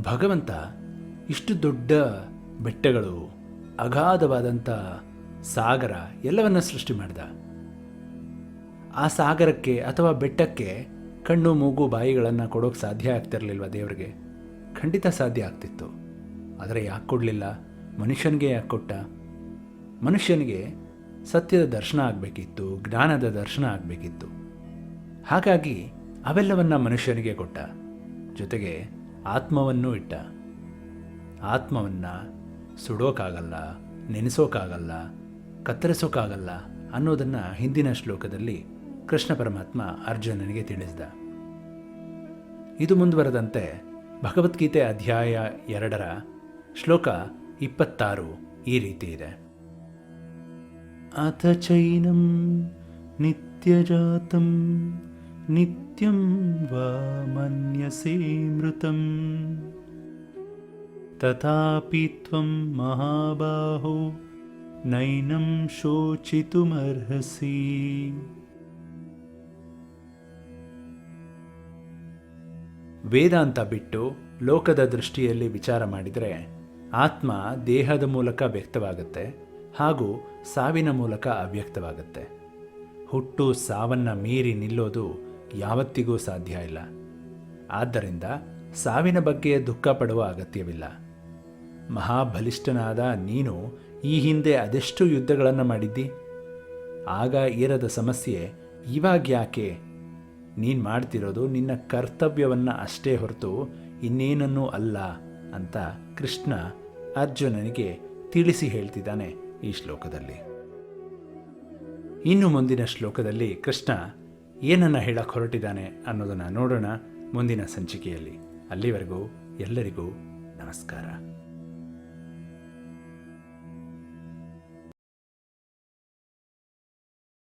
ಭಗವಂತ ಇಷ್ಟು ದೊಡ್ಡ ಬೆಟ್ಟಗಳು, ಅಗಾಧವಾದಂಥ ಸಾಗರ ಎಲ್ಲವನ್ನ ಸೃಷ್ಟಿ ಮಾಡಿದ. ಆ ಸಾಗರಕ್ಕೆ ಅಥವಾ ಬೆಟ್ಟಕ್ಕೆ ಕಣ್ಣು, ಮೂಗು, ಬಾಯಿಗಳನ್ನು ಕೊಡೋಕ್ಕೆ ಸಾಧ್ಯ ಆಗ್ತಿರಲಿಲ್ವ ದೇವರಿಗೆ? ಖಂಡಿತ ಸಾಧ್ಯ ಆಗ್ತಿತ್ತು. ಆದರೆ ಯಾಕೆ ಕೊಡಲಿಲ್ಲ? ಮನುಷ್ಯನಿಗೆ ಯಾಕೆ ಕೊಟ್ಟ? ಮನುಷ್ಯನಿಗೆ ಸತ್ಯದ ದರ್ಶನ ಆಗಬೇಕಿತ್ತು, ಜ್ಞಾನದ ದರ್ಶನ ಆಗಬೇಕಿತ್ತು. ಹಾಗಾಗಿ ಅವೆಲ್ಲವನ್ನ ಮನುಷ್ಯನಿಗೆ ಕೊಟ್ಟ. ಜೊತೆಗೆ ಆತ್ಮವನ್ನೂ ಇಟ್ಟ. ಆತ್ಮವನ್ನು ಸುಡೋಕ್ಕಾಗಲ್ಲ, ನೆನೆಸೋಕ್ಕಾಗಲ್ಲ, ಕತ್ತರಿಸೋಕ್ಕಾಗಲ್ಲ ಅನ್ನೋದನ್ನು ಹಿಂದಿನ ಶ್ಲೋಕದಲ್ಲಿ ಕೃಷ್ಣ ಪರಮಾತ್ಮ ಅರ್ಜುನನಿಗೆ ತಿಳಿಸಿದ. ಇದು ಮುಂದುವರೆದಂತೆ ಭಗವದ್ಗೀತೆ ಅಧ್ಯಾಯ 2 ಶ್ಲೋಕ 26 ಈ ರೀತಿ ಇದೆ. ಅಥ ಚೈನಂ ನಿತ್ಯಜಾತಂ ನಿತ್ಯಂ ವಾ ಮನ್ಯಸೇ ಮೃತಂ ತಥಾಪಿ ತ್ವಂ ಮಹಾಬಾಹೋ ನೈನಂ ಶೋಚಿತುಮರ್ಹಸಿ. ವೇದಾಂತ ಬಿಟ್ಟು ಲೋಕದ ದೃಷ್ಟಿಯಲ್ಲಿ ವಿಚಾರ ಮಾಡಿದರೆ ಆತ್ಮ ದೇಹದ ಮೂಲಕ ವ್ಯಕ್ತವಾಗುತ್ತೆ ಹಾಗೂ ಸಾವಿನ ಮೂಲಕ ಅವ್ಯಕ್ತವಾಗುತ್ತೆ. ಹುಟ್ಟು ಸಾವನ್ನು ಮೀರಿ ನಿಲ್ಲೋದು ಯಾವತ್ತಿಗೂ ಸಾಧ್ಯ ಇಲ್ಲ. ಆದ್ದರಿಂದ ಸಾವಿನ ಬಗ್ಗೆ ದುಃಖ ಪಡುವ ಅಗತ್ಯವಿಲ್ಲ. ಮಹಾಬಲಿಷ್ಠನಾದ ನೀನು ಈ ಹಿಂದೆ ಅದೆಷ್ಟು ಯುದ್ಧಗಳನ್ನು ಮಾಡಿದ್ದಿ? ಆಗ ಇರದ ಸಮಸ್ಯೆ ಇವಾಗ್ಯಾಕೆ? ನೀನು ಮಾಡ್ತಿರೋದು ನಿನ್ನ ಕರ್ತವ್ಯವನ್ನು ಅಷ್ಟೇ ಹೊರತು ಇನ್ನೇನನ್ನೂ ಅಲ್ಲ ಅಂತ ಕೃಷ್ಣ ಅರ್ಜುನನಿಗೆ ತಿಳಿಸಿ ಹೇಳ್ತಿದ್ದಾನೆ ಈ ಶ್ಲೋಕದಲ್ಲಿ. ಇನ್ನು ಮುಂದಿನ ಶ್ಲೋಕದಲ್ಲಿ ಕೃಷ್ಣ ಏನನ್ನು ಹೇಳಕ್ಕೆ ಹೊರಟಿದ್ದಾನೆ ಅನ್ನೋದನ್ನು ನೋಡೋಣ ಮುಂದಿನ ಸಂಚಿಕೆಯಲ್ಲಿ. ಅಲ್ಲಿವರೆಗೂ ಎಲ್ಲರಿಗೂ ನಮಸ್ಕಾರ.